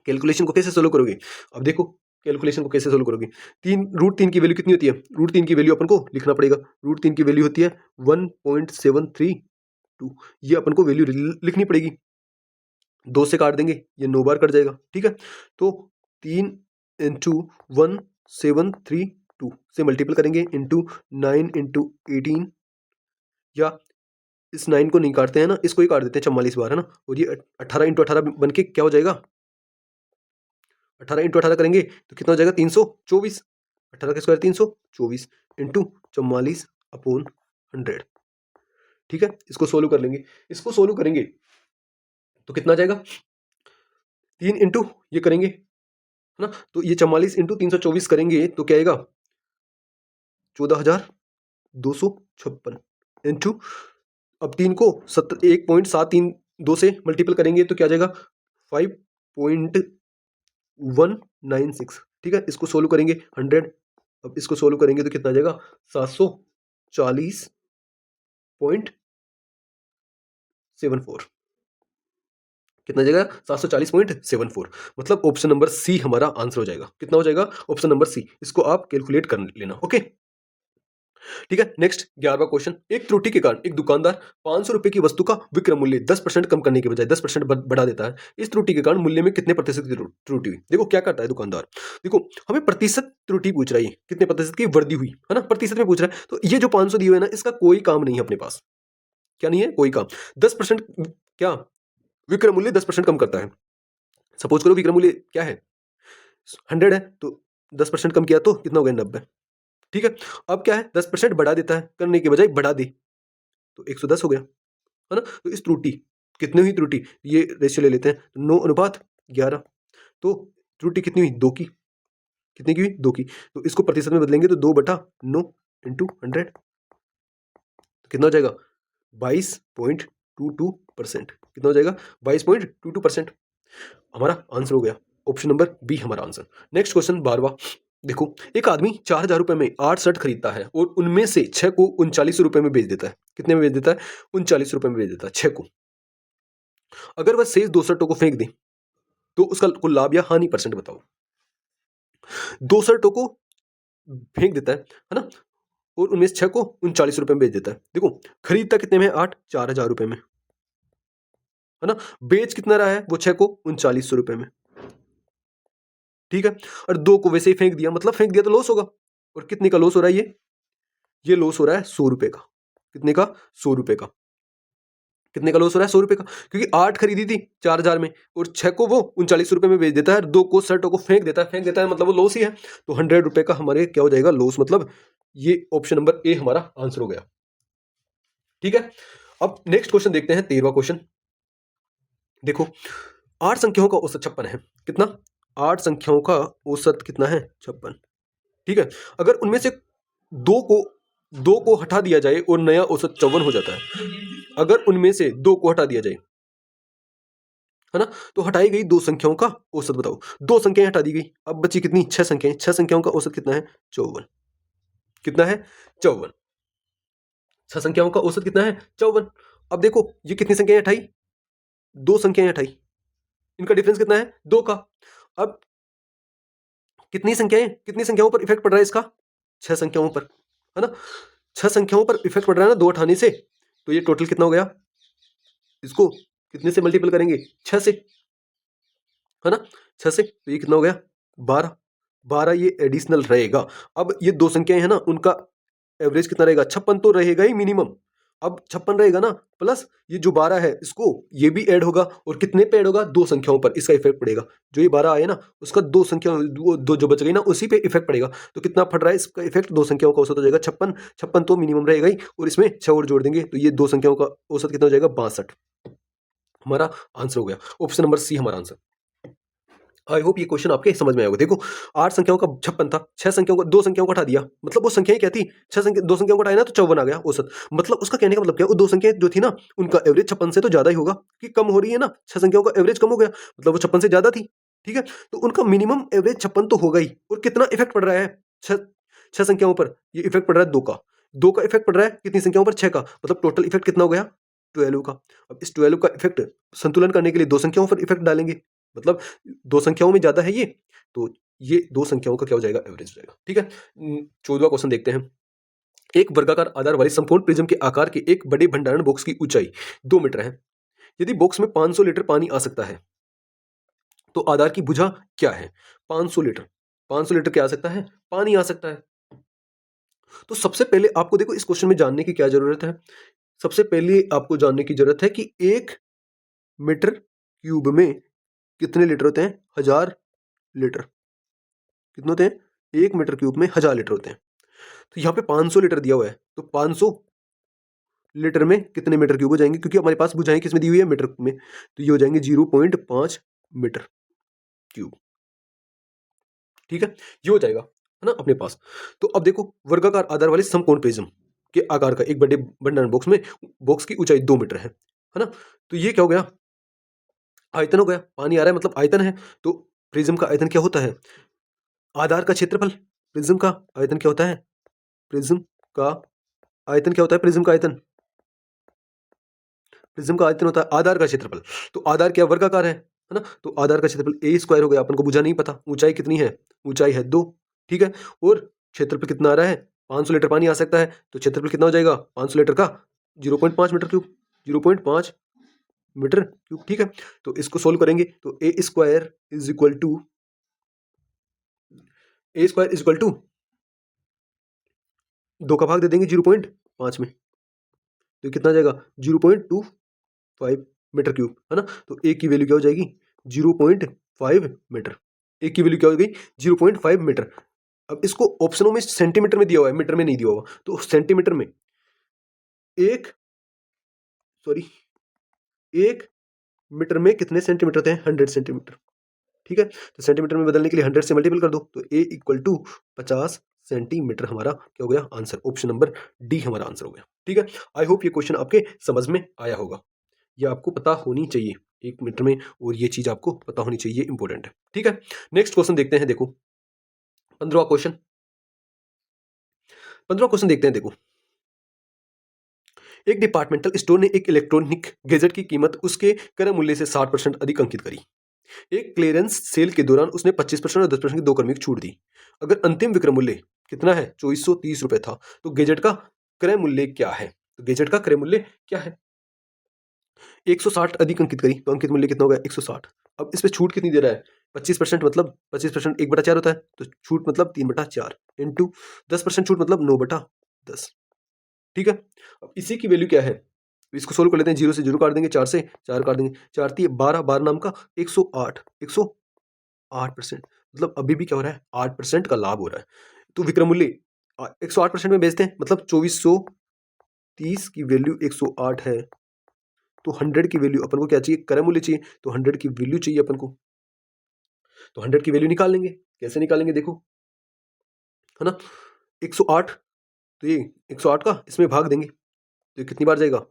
कैलकुलेशन को कैसे सोल्व करोगे? अब देखो कैलकुलेशन को कैसे सोल्व करोगे। 3√3 की वैल्यू कितनी होती है? √3 की वैल्यू अपन को लिखना पड़ेगा। √3 की वैल्यू होती है 1.732। ये अपन को वैल्यू लिखनी पड़ेगी। 2 से काट देंगे, ये 9 बार कट जाएगा। ठीक है, तो 3 इंटू 1732 से मल्टीपल करेंगे इंटू 9 इंटू 18, या इस 9 को नहीं काटते हैं ना, इसको ही काट देते हैं 44 बार, है ना? और ये 18 इंटू 18 बन के क्या हो जाएगा? 18 इंटू 18 करेंगे तो कितना हो जाएगा? 324। 18 का स्क्वायर 324 इंटू 44/100। ठीक है, इसको सोल्व कर लेंगे। इसको सोल्व करेंगे तो कितना आ जाएगा? 3 इंटू ये करेंगे, है ना? तो ये 44 इंटू 324 करेंगे तो क्या आएगा? 14,256 इंटू, अब 3 को 1.732 से मल्टीपल करेंगे तो क्या आ जाएगा? 5.196। ठीक है, इसको सोल्व करेंगे 100। अब इसको सोल्व करेंगे तो कितना आ जाएगा? 740.74। कितना जाएगा? 740.74। मतलब ऑप्शन नंबर सी हमारा आंसर हो जाएगा। कितना हो जाएगा? Option number C. इसको आप कैलकुलेट कर लेना। ओके, ठीक है। नेक्स्ट 11वां क्वेश्चन, एक त्रुटि के कारण एक दुकानदार 500 रुपए की वस्तु का विक्रय मूल्य 10% कम करने के बजाय 10% बढ़ा देता है। इस त्रुटि के कारण मूल्य में कितने प्रतिशत की त्रुटि हुई? देखो क्या करता है दुकानदार। देखो हमें प्रतिशत त्रुटि पूछ रही है, कितने प्रतिशत की वृद्धि हुई, है ना? प्रतिशत में पूछ रहा है, तो ये जो 500 दिए हुए है ना, इसका कोई काम नहीं है अपने पास। क्या नहीं है? कोई काम। 10% क्या विक्रय मूल्य 10% कम करता है। सपोज करो विक्रय मूल्य क्या है? 100 है, तो 10% कम किया तो कितना हो गया? 90। ठीक है, अब क्या है? 10% बढ़ा देता है, करने के बजाय बढ़ा दे तो 110 हो गया, है ना? तो इस त्रुटि, कितनी हुई त्रुटि? ये रेशियो ले लेते हैं, 9:11। तो त्रुटि कितनी हुई? 2 की। कितनी की हुई? 2 की। तो इसको प्रतिशत में बदलेंगे तो 2/9 इंटू 100 कितना हो जाएगा? 22.22%। कितना हो जाएगा? 22.22%। हमारा आंसर हो गया। ऑप्शन नंबर बी हमारा आंसर। नेक्स्ट क्वेश्चन 12वां, देखो, एक आदमी 4,000 रुपए में 8 शर्ट खरीदता है और उनमें से 6 को 39 रुपए में बेच देता है। कितने में बेच देता है? 39 रुपए में बेच देता है 6 को। अगर वह शेष 2 शर्टों को फेंक दे तो उसका कुल लाभ या हानि परसेंट बताओ। 2 शर्टों को फेंक देता है ना? और उनमें से 6 को 39 रुपए में बेच देता है। देखो, खरीदता कितने में है? 8, 4,000 रुपए में, है ना? बेच कितना रहा है वो? 6 को 3900 रुपए में। ठीक है, और 2 को वैसे ही फेंक दिया, मतलब फेंक दिया तो लॉस होगा। और कितने का लॉस हो रहा है? ये लॉस हो रहा है 100 रुपए का। कितने का? 100 रुपए का। कितने का लॉस हो रहा है? 100 रुपए का, क्योंकि 8 खरीदी थी 4,000 में और 6 को वो 39 रुपए में बेच देता है, 2 को शर्टों को फेंक देता है मतलब वो लॉस ही है। तो 100 रुपए का हमारे क्या हो जाएगा? लॉस। मतलब ये ऑप्शन नंबर ए हमारा आंसर हो गया। ठीक है, अब नेक्स्ट क्वेश्चन देखते हैं, 13वां क्वेश्चन। देखो, 8 संख्याओं का औसत 56 है। कितना? 8 संख्याओं का औसत कितना है? 56। ठीक है, अगर उनमें से दो को हटा दिया जाए और नया औसत 54 हो जाता है। अगर उनमें से 2 को हटा दिया जाए, है ना, तो हटाई गई 2 संख्याओं का औसत बताओ। 2 संख्याएं हटा दी गई, अब बची कितनी? 6 संख्याएं। 6 संख्याओं का औसत कितना है? 54। कितना है? 54। 6 संख्याओं का औसत कितना है? 54। अब देखो, ये कितनी संख्याएं हटाई? 2 संख्याएं हटाई, इनका डिफरेंस कितना है? 2 का। अब कितनी संख्याओं पर इफेक्ट पड़ रहा है इसका? 6 संख्याओं पर, है ना? 6 संख्याओं पर इफेक्ट पड़ रहा है ना 2 हटाने से। तो ये टोटल कितना हो गया? इसको कितने से मल्टीपल करेंगे? 6 से, है ना? 6 से, तो ये कितना हो गया? 12। 12 ये एडिशनल रहेगा। अब ये 2 संख्याएं हैं ना, उनका एवरेज कितना रहेगा? 56 तो रहेगा ही मिनिमम। अब 56 रहेगा ना, प्लस ये जो 12 है इसको ये भी ऐड होगा, और कितने पे ऐड होगा? 2 संख्याओं पर इसका इफेक्ट पड़ेगा। जो ये 12 आए ना, उसका 2 संख्या, दो जो बच गई ना, उसी पे इफेक्ट पड़ेगा। तो कितना पड़ रहा है इसका इफेक्ट? 2 संख्याओं का औसत हो जाएगा 56। 56 तो मिनिमम रहेगा ही, और इसमें 6 और जोड़ देंगे, तो ये 2 संख्याओं का औसत कितना हो जाएगा? 62। हमारा आंसर हो गया, ऑप्शन नंबर सी हमारा आंसर। आई होप ये क्वेश्चन आपके समझ में आएगा। देखो, 8 संख्याओं का 56 था, 6 संख्याओं का, 2 संख्याओं को हटा दिया, मतलब वो संख्याएं क्या थी? 2 संख्याओं को हटाया ना, तो 54 आ गया औसत। मतलब उसका कहने का मतलब क्या? वो 2 संख्याएं जो थी ना, उनका एवरेज 56 से तो ज्यादा ही होगा, कि कम हो रही है ना, 6 संख्याओं का एवरेज कम हो गया, मतलब वो 56 से ज्यादा थी। ठीक है, तो उनका मिनिमम एवरेज 56 तो होगा ही। और कितना इफेक्ट पड़ रहा है? 6 संख्याओं पर ये इफेक्ट पड़ रहा है 2 का। 2 का इफेक्ट पड़ रहा है कितनी संख्याओं पर? 6 का। मतलब टोटल इफेक्ट कितना हो गया? 12 का। अब इस 12 का इफेक्ट संतुलन करने के लिए 2 संख्याओं पर इफेक्ट डालेंगे, मतलब 2 संख्याओं में ज्यादा है ये, तो ये 2 संख्याओं का क्या हो जाएगा? एवरेज हो जाएगा। ठीक है, 14वां क्वेश्चन देखते हैं। एक वर्गाकार आधार वाली संपूर्ण प्रिज्म के आकार के एक बड़े भंडारण बॉक्स की ऊंचाई 2 मीटर है। यदि बॉक्स में 500 लीटर पानी आ सकता है तो आधार की भुजा क्या है? 500 लीटर, 500 लीटर क्या आ सकता है? पानी आ सकता है। तो सबसे पहले आपको देखो इस क्वेश्चन में जानने की क्या जरूरत है? सबसे पहले आपको जानने की जरूरत है कि 1 मीटर क्यूब में कितने लीटर होते हैं? 1000 लीटर। कितने होते हैं? 1 मीटर क्यूब में 1000 लीटर होते हैं। तो यहाँ पे 500 लीटर दिया हुआ है, तो 500 लीटर में कितने मीटर क्यूब हो जाएंगे? क्योंकि हमारे पास बुझाएं किसमें दी हुई है? मीटर में। तो ये हो जाएंगे 0.5 मीटर क्यूब। ठीक है, ये हो जाएगा, है ना, अपने पास। तो अब देखो, वर्गाकार आधार वाले समकोण प्रिज्म के आकार का एक बड़े भंडारण बॉक्स में, बॉक्स की ऊंचाई 2 मीटर है ना? तो ये क्या हो गया? आयतन हो गया। पानी आ रहा है मतलब आयतन है। तो प्रिज्म का आयतन क्या होता है? आधार का क्षेत्रफल। प्रिज्म का आयतन क्या होता है? प्रिज्म का आयतन क्या होता है? प्रिज्म का आयतन, प्रिज्म का आयतन होता है आधार का क्षेत्रफल। तो आधार क्या? वर्गाकार है ना? तो आधार का क्षेत्रफल ए स्क्वायर हो गया। अपन को बुझा नहीं पता। ऊंचाई कितनी है? ऊंचाई है 2। ठीक है, और क्षेत्रफल कितना आ रहा है? 500 लीटर पानी आ सकता है, तो क्षेत्रफल कितना हो जाएगा 500 लीटर का? 0.5 मीटर क्यूब। 0.5 metre cube. ठीक है, तो इसको सोल्व करेंगे तो a square is equal to, a square is equal to 2 का भाग दे देंगे 0.5 में, तो कितना आ जाएगा? 0.25 मीटर क्यूब, है ना? तो ए की वैल्यू क्या हो जाएगी? 0.5 मीटर। ए की वैल्यू क्या हो गई? 0.5 मीटर। अब इसको ऑप्शनों में सेंटीमीटर में दिया हुआ है, मीटर में नहीं दिया हुआ, तो सेंटीमीटर में सॉरी 1 मीटर में कितने सेंटीमीटर होते हैं? 100 सेंटीमीटर। ठीक है, तो सेंटीमीटर में बदलने के लिए 100 से मल्टीपल कर दो, तो ए इक्वल टू 50 सेंटीमीटर हमारा क्या हो गया? आंसर। ऑप्शन नंबर डी हमारा आंसर हो गया। ठीक है, आई होप ये क्वेश्चन आपके समझ में आया होगा। ये आपको पता होनी चाहिए 1 मीटर में, और ये चीज आपको पता होनी चाहिए, इंपॉर्टेंट है। ठीक है, नेक्स्ट क्वेश्चन देखते हैं। देखो, 15वां क्वेश्चन, 15वां क्वेश्चन देखते हैं। देखो, एक डिपार्टमेंटल स्टोर ने एक इलेक्ट्रॉनिक गैजेट की कीमत उसके क्रय मूल्य से 60% अधिक अंकित करी। एक क्लियरेंस सेल के दौरान उसने 25% और 10% की 2 क्रमिक छूट दी। अगर अंतिम विक्रय मूल्य कितना है, 2430 रुपए था, तो गैजेट का क्रय मूल्य क्या है? तो गैजेट का क्रय मूल्य क्या है? 160 अधिक अंकित करी, तो अंकित मूल्य कितना होगा? 160। अब इस पे छूट कितनी दे रहा है? 25%, मतलब 25% 1/4 होता है, तो छूट मतलब 3/4 इंटू 10% छूट मतलब 9/10। ठीक है। अब इसी की वैल्यू क्या है? इसको सोल्व कर लेते हैं। 0 से 0 काट देंगे, 4 से 4 काट देंगे, 4 3 12, 12 नाम का 108, 108%, मतलब अभी भी क्या हो रहा है? 8% का लाभ हो रहा है। तो विक्रय मूल्य 108% में बेचते हैं, मतलब 2430 की वैल्यू 108 है, तो 100 की वैल्यू अपन को क्या चाहिए? क्रय मूल्य चाहिए, तो 100 की वैल्यू चाहिए अपन को, तो 100 की वैल्यू निकाल लेंगे। कैसे निकालेंगे? देखो, है ना, 108, तो ये 108 का इसमें भाग देंगे, तो ये कितनी बार जाएगा?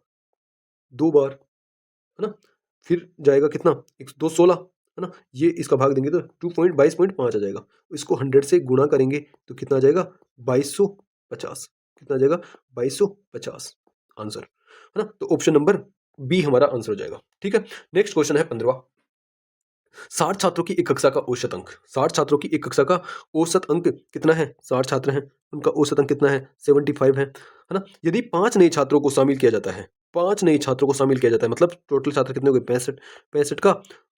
2 बार, है ना। फिर जाएगा कितना? 216, है ना। ये इसका भाग देंगे तो 2.22.5 आ जाएगा। इसको 100 से गुणा करेंगे तो कितना आ जाएगा? 2250। कितना आ जाएगा? 2250 आंसर, है ना। तो ऑप्शन नंबर बी हमारा आंसर हो जाएगा। ठीक है। नेक्स्ट क्वेश्चन है 15वां। 60 छात्रों की एक कक्षा का औसत अंक, 60 छात्रों की एक कक्षा का औसत अंक कितना है? 60 छात्र हैं, उनका औसत अंक कितना है? 75 है ना। यदि 5 नए छात्रों को शामिल किया जाता है, 5 नए छात्रों को शामिल किया जाता है, मतलब टोटल छात्र कितने हो गए? 65, 65 का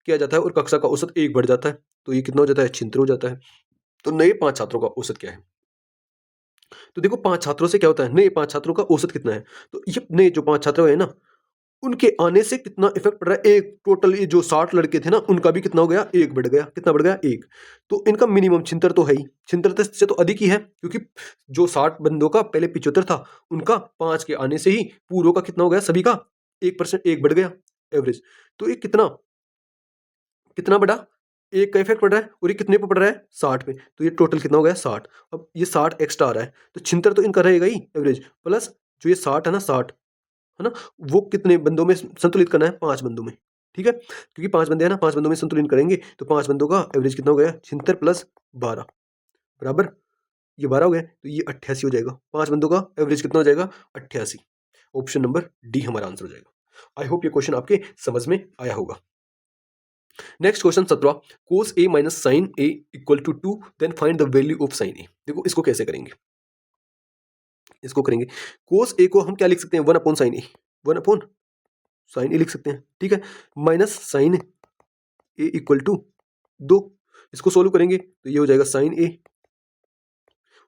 किया जाता है और कक्षा का औसत 1 बढ़ जाता है, तो ये कितना हो जाता है? 76 हो जाता है। तो नए 5 छात्रों का औसत क्या है? तो देखो, 5 छात्रों से क्या होता है? नए 5 छात्रों का औसत कितना है? तो ये नए जो 5 छात्र है ना, उनके आने से कितना इफेक्ट पड़ रहा है? एक टोटल ये जो 60 लड़के थे ना, उनका भी कितना हो गया? 1 बढ़ गया। कितना बढ़ गया? 1। तो इनका मिनिमम 76 तो है ही, 76 से तो अधिक ही है, क्योंकि जो 60 बंदों का पहले 75 था, उनका 5 के आने से ही पूरों का कितना हो गया? सभी का 1%, 1 बढ़ गया एवरेज। तो ये कितना कितना बढ़ा? 1 का इफेक्ट पड़ रहा है, और ये कितने पे पड़ रहा है? 60 पे। तो ये टोटल कितना हो गया? 60। अब ये 60 एक्स्ट्रा आ रहा है, तो 76 तो इनका रहेगा ही एवरेज, प्लस जो ये 60 है ना, 60, है ना, वो कितने बंदों में संतुलित करना है? 5 बंदों में। ठीक है, क्योंकि 5 बंदे हैं ना, 5 बंदों में संतुलित करेंगे, तो 5 बंदों का एवरेज कितना हो गया? 76 प्लस 12 बराबर, ये 12 हो गया, तो ये 88 हो जाएगा। 5 बंदों का एवरेज कितना हो जाएगा? 88। ऑप्शन नंबर डी हमारा आंसर हो जाएगा। आई होप ये क्वेश्चन आपके समझ में आया होगा। Next question 17, cos a minus sine a equal to 2, then find the value of sine a। देखो, इसको कैसे करेंगे? इसको करेंगे, cos a को हम क्या लिख सकते हैं? 1 upon sine a, 1 upon sine a लिख सकते हैं। ठीक है, minus sine a equal to 2। इसको सोल्व करेंगे तो ये हो जाएगा साइन ए,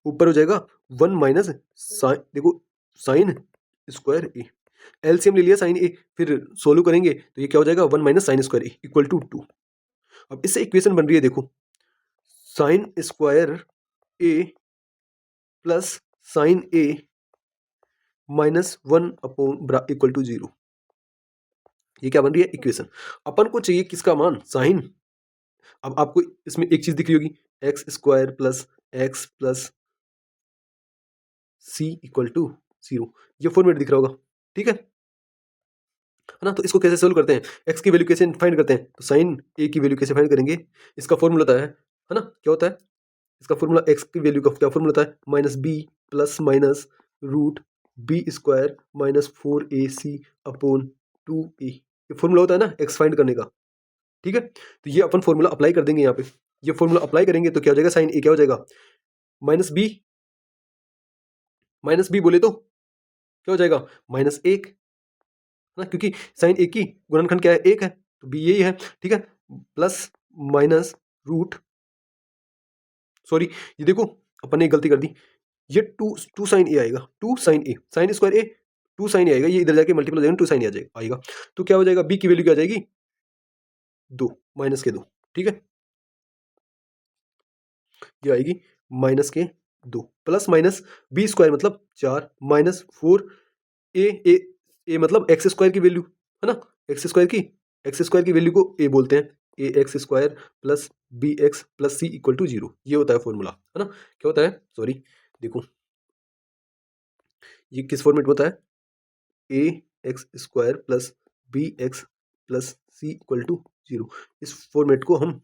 ऊपर हो जाएगा 1 माइनस साइन, देखो, साइन स्क्वायर ए, एलसीएम ले लिया साइन ए, फिर सोल्व करेंगे तो ये क्या हो जाएगा? 1 minus sine square A equal to 2। अब इससे इक्वेशन बन रही है, देखो, sine square A plus sine A minus 1 upon equal to 0। ये क्या बन रही है? इक्वेशन। अपन को चाहिए किसका मान? साइन। अब आपको इसमें एक चीज दिख रही होगी, x square plus x plus c equal to 0, ये फॉर्मेट दिख रहा होगा। ठीक है ना। तो इसको कैसे सोल्व करते हैं? एक्स की वैल्यू कैसे फाइंड करते हैं? तो साइन ए की वैल्यू कैसे फाइंड करेंगे? इसका फॉर्मूला होता है ना, क्या होता है इसका फॉर्मूला? एक्स की वैल्यू का क्या फॉर्मूला होता है? Minus b plus minus root b square minus 4ac upon 2a, ये फॉर्मूला होता है ना एक्स फाइंड करने का। ठीक है, तो ये अपन फॉर्मूला अप्लाई कर देंगे यहाँ पे। ये फॉर्मूला अप्लाई करेंगे तो क्या हो जाएगा? साइन ए क्या हो जाएगा? माइनस बी, माइनस बी बोले तो क्या हो जाएगा? -1, है ना, क्योंकि साइन ए की गुणनखंड क्या है? 1 है, तो बी यही है। ठीक है, प्लस माइनस रूट, सॉरी, ये देखो, अपन ने एक गलती कर दी, ये टू साइन ए आएगा, two sine a, sine square a, two sine a आएगा, ये इधर जाके मल्टीप्लाई हो जाएगा, टू साइन ए आ जाएगा आएगा। तो क्या हो जाएगा? बी की वैल्यू क्या आ जाएगी? 2, माइनस के 2। ठीक है, ये आएगी माइनस के 2, प्लस माइनस बी स्क्वायर मतलब 4 माइनस 4 ए ए ए मतलब एक्स स्क्वायर की वैल्यू, है ना, एक्स स्क्वायर की वैल्यू को ए बोलते हैं, a x square plus b x plus c equal to 0, ये होता है फॉर्मूला, है ना। क्या होता है? सॉरी, देखो, ये किस फॉर्मेट में होता है? A x square plus b x plus c equal to 0, इस फॉर्मेट को हम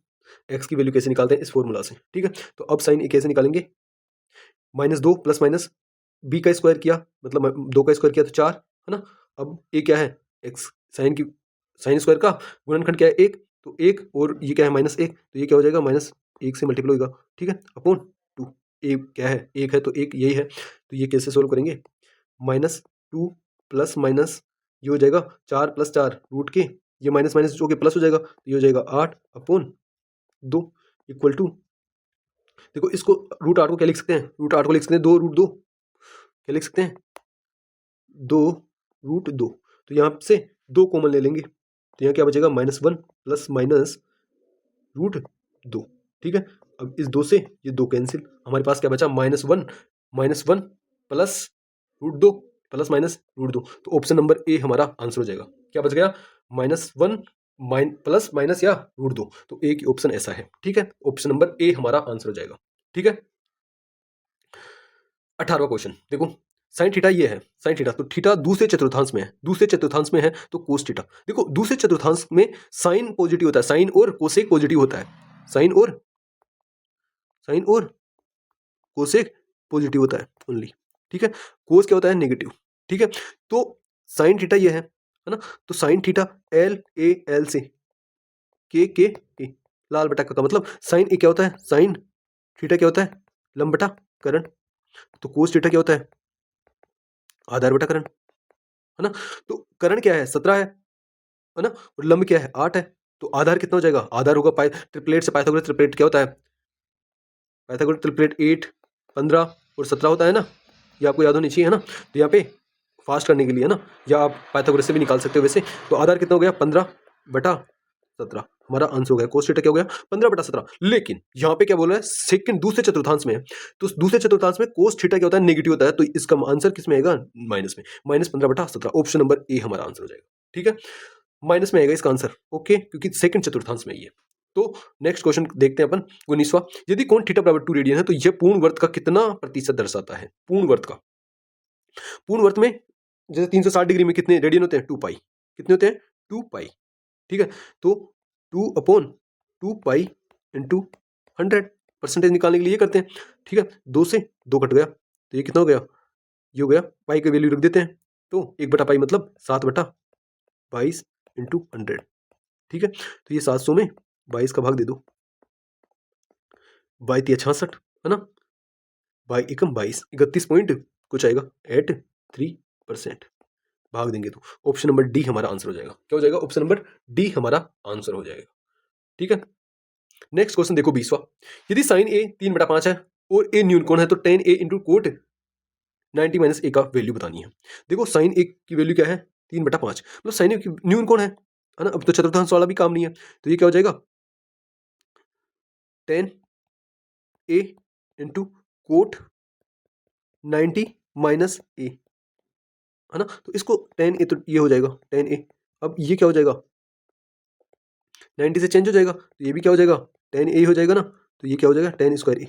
एक्स की वैल्यू कैसे निकालते हैं, इस फॉर्मूला से। ठीक है, तो अब साइन ए कैसे निकालेंगे, -2 प्लस माइनस बी का स्क्वायर किया, मतलब 2 का स्क्वायर किया तो 4, है ना। अब ए क्या है, एक्स, साइन स्क्वायर का गुणनखंड क्या है 1, तो 1 और ये क्या है -1, तो ये क्या हो जाएगा -1 से मल्टीप्लाई होगा। ठीक है, अपॉन 2, ए क्या है 1 है तो 1 यही है, तो ये कैसे सोल्व करेंगे, -2 प्लस माइनस ये हो जाएगा 4 प्लस 4 रूट के, ये माइनस माइनस जो कि प्लस हो जाएगा, तो ये हो जाएगा 8 अपॉन 2 इक्वल टू, देखो इसको √8 को क्या लिख सकते हैं, √8 को लिख सकते हैं 2 √2, क्या लिख सकते हैं 2 √2, तो यहाँ से 2 कॉमन ले लेंगे, तो यहाँ क्या बचेगा -1 प्लस माइनस √2। ठीक है, अब इस 2 से ये 2 कैंसिल, हमारे पास क्या बचा -1 प्लस √2 प्लस माइनस √2, तो ऑप्शन नंबर ए हमारा आंसर हो जाएगा। क्या बच गया, -1 प्लस माइनस या √2, तो ए की ऑप्शन ऐसा है। ठीक है, ऑप्शन नंबर ए हमारा आंसर हो जाएगा। ठीक है, 18वां क्वेश्चन देखो, साइन थीटा ये है, साइन थीटा, तो थीटा दूसरे चतुर्थांश में है, दूसरे चतुर्थांश में है तो कोस थीटा। देखो दूसरे चतुर्थांश में साइन पॉजिटिव होता है, साइन और कोसेक पॉजिटिव होता है, साइन और कोसेक पॉजिटिव होता है ओनली। ठीक है, कोस क्या होता है, नेगेटिव। ठीक है, तो साइन थीटा ये है ना, तो साइन थीटा LAL से के ए, लाल बटा का मतलब साइन ए क्या होता है, साइन थीटा क्या होता है, लंब बटा करण, तो कोस थीटा क्या होता है, आधार बटा करण, है ना। तो करण क्या है 17 है ना, और लंब क्या है 8 है, तो आधार कितना हो जाएगा, आधार होगा पाई ट्रिपलेट से, पाइथागोरस ट्रिपलेट क्या होता है, पाइथागोरस ट्रिपलेट 8, 15 और 17 होता है ना, ये आपको याद होनी चाहिए, है ना। तो यहाँ पे फास्ट करने के लिए है ना, या आप पाइथागोरस से भी निकाल सकते हो वैसे, तो आधार कितना हो गया 15/17, हमारा आंसर हो गया, कोस थीटा क्या हो गया 15/17। लेकिन यहाँ पे क्या बोल रहा है, सेकंड दूसरे चतुर्थांश में है, तो दूसरे चतुर्थांश में कोस थीटा क्या होता है, नेगेटिव होता है, तो इसका आंसर किस में आएगा, माइनस में, -15/17, ऑप्शन नंबर ए हमारा आंसर हो जाएगा। ठीक है, माइनस में आएगा इसका आंसर, ओके, क्योंकि सेकंड चतुर्थांश में ही है। तो नेक्स्ट क्वेश्चन देखते हैं अपन, 19वां, यदि कोण थीटा बराबर 2 रेडियन है तो यह पूर्ण वर्त का कितना प्रतिशत दर्शाता है, पूर्ण वर्त का, पूर्ण वर्त में जैसे 360 डिग्री में कितने रेडियन होते हैं, 2 पाई, कितने होते हैं 2 पाई। ठीक है, तो 2/2 पाई इंटू 100, परसेंटेज निकालने के लिए ये करते हैं। ठीक है, 2 से 2 कट गया, तो ये कितना हो गया, ये हो गया, पाई की वैल्यू रख देते हैं, तो 1/पाई मतलब 7/22 इंटू 100। ठीक है, तो ये 700 में 22 का भाग दे दो, 22×66 है ना, बाई एकम 22, 31 पॉइंट कुछ आएगा 83%, भाग देंगे तो ऑप्शन नंबर डी हमारा आंसर हो जाएगा। क्या हो जाएगा, ऑप्शन नंबर डी हमारा आंसर हो जाएगा। ठीक है, नेक्स्ट क्वेश्चन देखो 20वां, यदि साइन ए 3/5 है और ए न्यून कोण है तो tan A into coat 90 - a का वैल्यू बतानी है। देखो साइन ए की वैल्यू क्या है 3/5, मतलब साइन ए की न्यून कोण है ना, अब तो चतुर्थांश वाला भी काम नहीं है, तो ये क्या हो जाएगा tan A into coat 90 - a, है ना, तो इसको tan A, तो ये हो जाएगा tan A, अब ये क्या हो जाएगा 90 से चेंज हो जाएगा, तो ये भी क्या हो जाएगा tan A हो जाएगा ना, तो ये क्या हो जाएगा tan square A,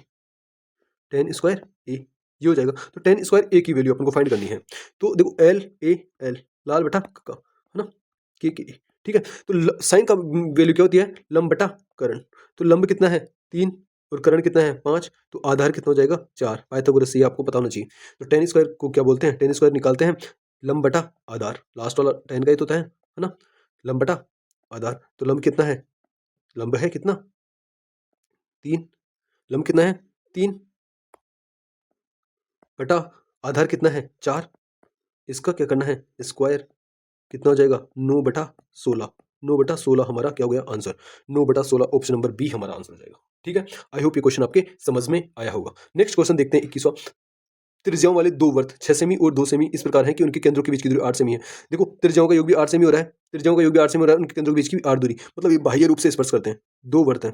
tan square A ये हो जाएगा, तो tan स्क्वायर A की वैल्यू अपन को फाइंड करनी है, तो देखो LAL, लाल बटा का, है ना, के A। ठीक है, तो साइन का वैल्यू क्या होती है, लंब बटा करण, तो लंब कितना है 3 और करण कितना है 5, तो आधार कितना हो जाएगा 4, पाइथागोरस से आपको पता होना चाहिए। तो tan स्क्वायर को क्या बोलते हैं, tan स्क्वायर निकालते हैं लंब बटा आधार, लास्ट वाला tan का ही तो होता है ना, लंब बटा आधार, तो लंब कितना है, लंब है कितना 3, लंब कितना है 3 बटा आधार कितना है 4, इसका क्या करना है स्क्वायर, कितना हो जाएगा 9/16, 9/16 हमारा क्या हो गया आंसर, 9/16 ऑप्शन नंबर बी हमारा आंसर हो जाएगा। ठीक है, आई होप ये क्वेश्चन आपके समझ में आया होगा। नेक्स्ट क्वेश्चन देखते हैं 21वां, त्रिज्याओं वाले दो वर्त 6 सेमी और 2 सेमी इस प्रकार हैं कि उनके केंद्रों के बीच की दूरी 8 सेमी है। देखो त्रिज्याओं का योग भी 8 सेमी हो रहा है, त्रिज्याओं का योग भी 8 सेमी हो रहा है, उनके केंद्रों के बीच की भी 8 दूरी, मतलब ये बाह्य रूप से स्पर्श करते हैं, दो वर्त हैं,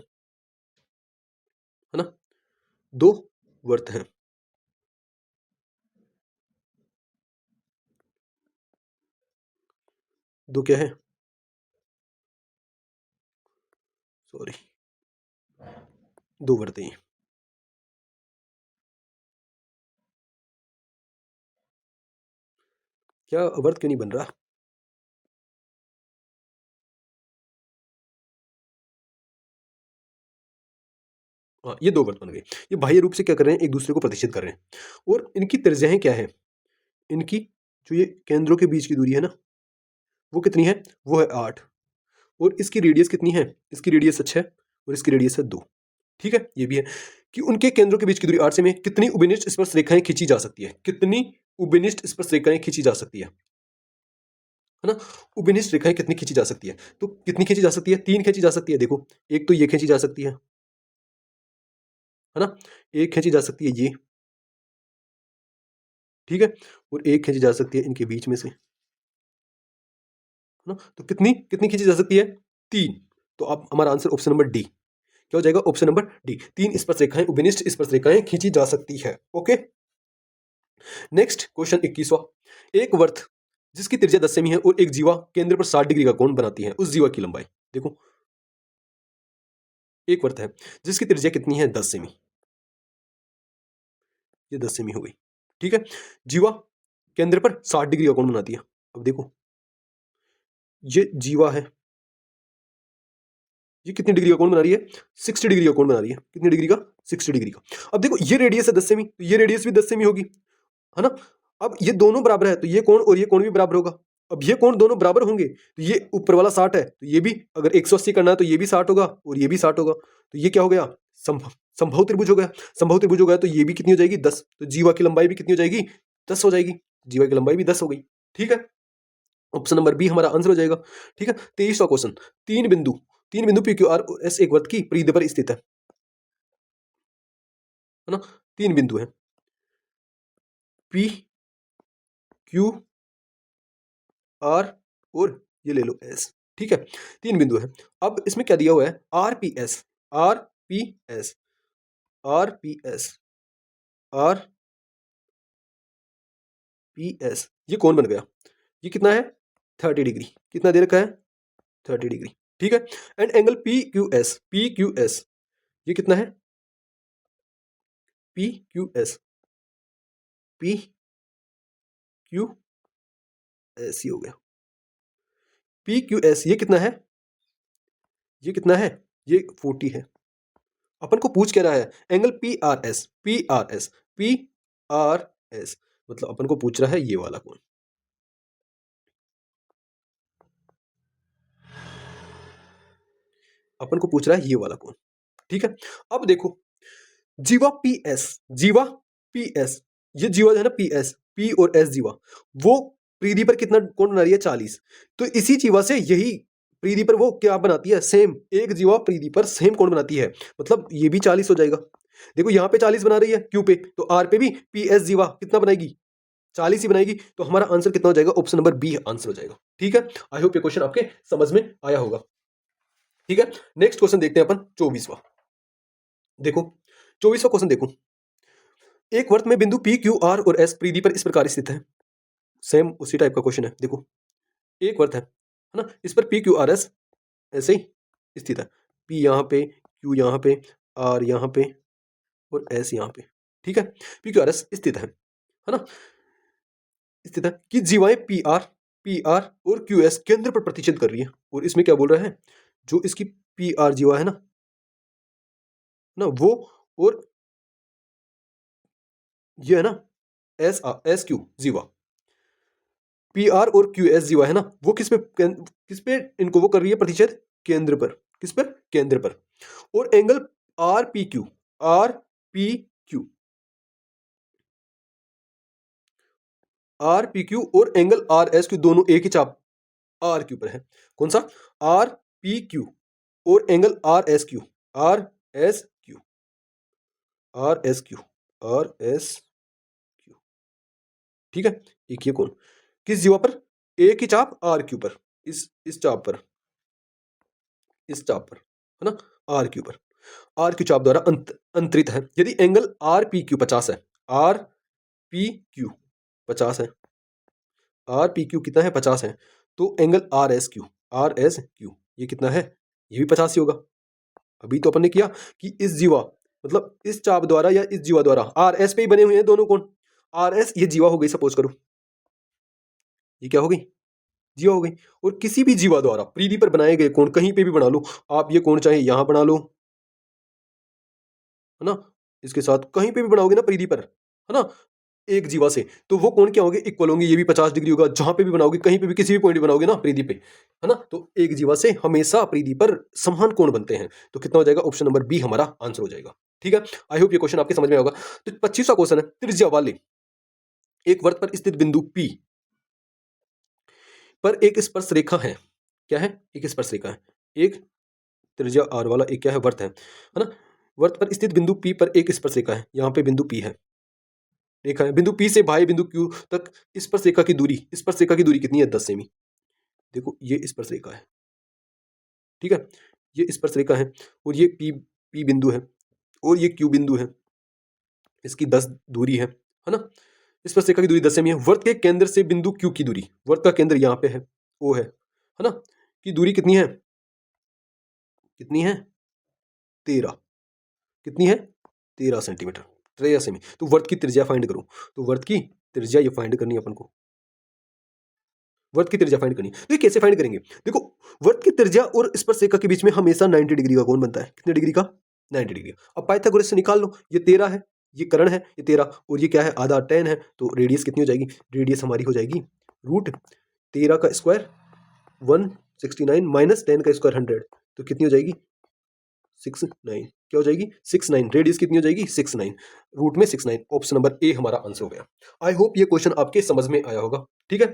है ना, दो वर्त हैं, दो क्या है, सॉरी, दो वर्त हैं, क्या वर्त क्यों नहीं बन रहा, हाँ, ये दो वृत्त बन गए। ये बाह्य रूप से क्या कर रहे हैं, एक दूसरे को प्रतिच्छेद कर रहे हैं। और इनकी त्रिज्याएं क्या है, इनकी जो ये केंद्रों के बीच की दूरी है ना, वो कितनी है, वो है 8। और इसकी रेडियस कितनी है, इसकी रेडियस 6 और इसकी रेडियस है 2। ठीक है, ये भी है कि उनके केंद्रों के बीच की दूरी 8 से में कितनी उभयनिष्ठ स्पर्श रेखाएं खींची जा सकती है, कितनी उभयनिष्ठ स्पर्श रेखाएं खींची जा सकती है ना। उभयनिष्ठ रेखाएं कितनी खींची जा सकती है, तो कितनी खींची जा सकती है, 3 खींची जा सकती है। देखो, एक तो ये खींची जा सकती है ना, एक खींची जा सकती है ये, ठीक है, और एक खींची जा सकती है इनके बीच में से, है ना। तो कितनी कितनी खींची जा सकती है, 3। तो अब हमारा आंसर ऑप्शन नंबर डी क्या हो जाएगा, ऑप्शन नंबर डी, 3 स्पर्श रेखाएं, उभयनिष्ठ स्पर्श रेखाएं खींची जा सकती है। ओके, नेक्स्ट क्वेश्चन 21वां। एक वर्त जिसकी त्रिज्या 10 सेमी है और एक जीवा केंद्र पर 60 डिग्री का कोण बनाती है, उस जीवा की लंबाई। देखो, एक वर्त है जिसकी त्रिज्या कितनी है, 10 सेमी, ये 10 सेमी हो गई, ठीक है। जीवा केंद्र पर 60 डिग्री का कोण बनाती है। अब देखो, ये जीवा है, ये कितनी डिग्री का कोण बना रही है, 60 डिग्री का कोण बना रही है। कितनी डिग्री का, 60 डिग्री का। अब देखो, ये रेडियस है 10 सेमी, तो ये रेडियस भी 10 सेमी होगी, है ना। अब ये दोनों बराबर है, तो ये कोण और ये कोण भी बराबर होगा। अब ये कोण दोनों बराबर होंगे, तो ये ऊपर वाला 60 है, तो ये भी अगर 180 करना है तो ये भी 60 होगा और ये भी 60 होगा। तो ये क्या हो गया, संभव त्रिभुज हो गया। संभव त्रिभुज हो गया तो ये भी कितनी हो जाएगी, 10। तो जीवा की लंबाई भी कितनी हो जाएगी, 10 हो जाएगी। जीवा की लंबाई भी 10 हो गई, ठीक है। ऑप्शन नंबर बी हमारा आंसर हो जाएगा, ठीक है। 23वां क्वेश्चन। तीन बिंदु पी क्यू आर एस एक वर्त की परिधि पर स्थित है ना। 3 बिंदु है, पी क्यू आर और ये ले लो एस, ठीक है। 3 बिंदु है। अब इसमें क्या दिया हुआ है, R P S, R P S, R P S, R P S, ये कौन बन गया, ये कितना है, 30 डिग्री। कितना दे रखा है, 30 डिग्री, ठीक है। And angle P Q S, P Q S, ये कितना है, P Q S, P Q S, ये हो गया पी क्यू एस। ये कितना है, ये कितना है, ये 40 है। अपन को पूछ क्या रहा है, angle P R S, P R S, P R S, मतलब अपन को पूछ रहा है ये वाला कोण। अपन को पूछ रहा है ये वाला कोण, ठीक है। अब देखो, जीवा पी एस, जीवा पी एस, ये जीवा है ना पी एस, पी और एस जीवा, वो परिधि पर कितना कोण बना रही है, 40। तो इसी जीवा से यही परिधि पर वो क्या बनाती है, सेम एक जीवा परिधि पर सेम कोण बनाती है, मतलब ये भी 40 हो जाएगा। देखो, यहाँ पे 40 बना रही है क्यू पे, तो आर पे भी पी एस जीवा कितना बनाएगी, 40 ही बनाएगी। तो हमारा आंसर कितना हो जाएगा, ऑप्शन नंबर बी आंसर हो जाएगा, ठीक है। आई होप ये क्वेश्चन आपके समझ में आया होगा, ठीक है। नेक्स्ट क्वेश्चन देखते हैं अपन, 24वां। देखो, 24वां क्वेश्चन देखो, एक वर्त में बिंदु पी क्यू आर और एस परिधि पर इस प्रकार स्थित है। सेम उसी टाइप का क्वेश्चन है। देखो, एक वर्त है ना, इस पर पी क्यू आर एस ऐसे ही स्थित है। पी यहाँ पे, क्यू यहाँ पे, आर यहाँ पे और एस यहाँ पे, ठीक है। पी क्यू आर एस स्थित है ना, स्थित है कि जीवाएं पी आर और क्यू एस केंद्र पर प्रतिच्छेद कर रही है। और इसमें क्या बोल रहा है, जो इसकी पी आर जीवा है ना वो, और ये है ना एस क्यू जीवा, पी आर और क्यू एस जीवा है ना, वो किस पे इनको वो कर रही है प्रतिशत, केंद्र पर। किस पर, केंद्र पर। और angle R P Q, R P Q, R P Q और एंगल आर एस क्यू दोनों एक ही चाप आर क्यू पर है। कौन सा, आर पी क्यू और angle R S Q, R S Q, R S Q, R S Q, ठीक है। एक ये कौन, किस जीवा पर, एक ही चाप आर क्यू पर, इस चाप पर, इस चाप पर, है ना, आर क्यू पर। आर क्यू चाप द्वारा अंतरित है। यदि एंगल आर पी क्यू 50 है, आर पी क्यू 50 है, आर पी क्यू कितना है, 50 है, तो angle R S Q, R S Q ये कितना है, ये भी 50 ही होगा। अभी तो अपन ने किया कि इस जीवा, मतलब इस चाप द्वारा या इस जीवा द्वारा, आर एस पे ही बने हुए हैं दोनों कोण। आर एस ये जीवा हो गई, सपोज करो ये क्या हो गई, जीवा हो गई। और किसी भी जीवा द्वारा परिधि पर बनाए गए कोण कहीं पे भी बना लो आप, ये कोण चाहे यहां बना लो, है ना, इसके साथ कहीं पे भी बनाओगे ना परिधि पर, है ना, एक जीवा से, तो वो कोण क्या होंगे, इक्वल होंगे। ये भी 50 डिग्री होगा, जहां पे भी बनाओगे, कहीं पे भी किसी भी पॉइंट पे बनाओगे ना परिधि पे, है ना, तो एक जीवा से हमेशा परिधि पर समान कोण बनते हैं। तो कितना हो जाएगा, ऑप्शन नंबर बी हमारा आंसर हो जाएगा। ठीक है, आई होप ये क्वेश्चन आपके समझ में होगा। तो 25वां क्वेश्चन है, त्रिज्या वाले एक वृत्त पर स्थित बिंदु P पर एक स्पर्श रेखा है। क्या है, एक स्पर्श रेखा है, एक त्रिज्या r वाला एक क्या है, वृत्त है ना, वृत्त पर स्थित बिंदु P पर एक स्पर्श रेखा है। यहाँ पे बिंदु P है, रेखा है, बिंदु P से बाह्य बिंदु Q तक स्पर्श रेखा की दूरी, स्पर्श रेखा की दूरी कितनी है, 10 सेमी। देखो ये स्पर्श रेखा है, ठीक है, ये स्पर्श रेखा है, और ये P बिंदु है, और ये Q बिंदु है, इसकी 10 दूरी है ना, स्पर्श रेखा की दूरी 10 सेमी है। वृत्त के केंद्र से बिंदु Q की दूरी, वृत्त का केंद्र यहाँ पे है, O है ना, की दूरी कितनी है, कितनी है, 13, कितनी है, 13 सेंटीमीटर, 13 सेमी। तो वर्त की त्रिज्या फाइंड करो, तो वर्त की त्रिज्या ये फाइंड करनी है अपन को, वर्त की त्रिज्या फाइंड करनी है। तो ये कैसे फाइंड करेंगे, देखो वर्त की त्रिज्या और स्पर्श रेखा के बीच में हमेशा 90 डिग्री का कोण बनता है। कितने डिग्री का, 90 डिग्री। अब पाइथागोरस से निकाल लो, ये 13 है, ये कर्ण है, ये 13, और ये क्या है, आधा 10 है, तो रेडियस कितनी हो जाएगी, रेडियस हमारी हो जाएगी √13 का स्क्वायर 169 माइनस 10 का स्क्वायर 100, तो कितनी हो जाएगी 69, क्या हो जाएगी 69, रेडियस कितनी हो जाएगी 69, रूट में 69। ऑप्शन नंबर ए हमारा आंसर हो गया। आई होप ये क्वेश्चन आपके समझ में आया होगा। ठीक है,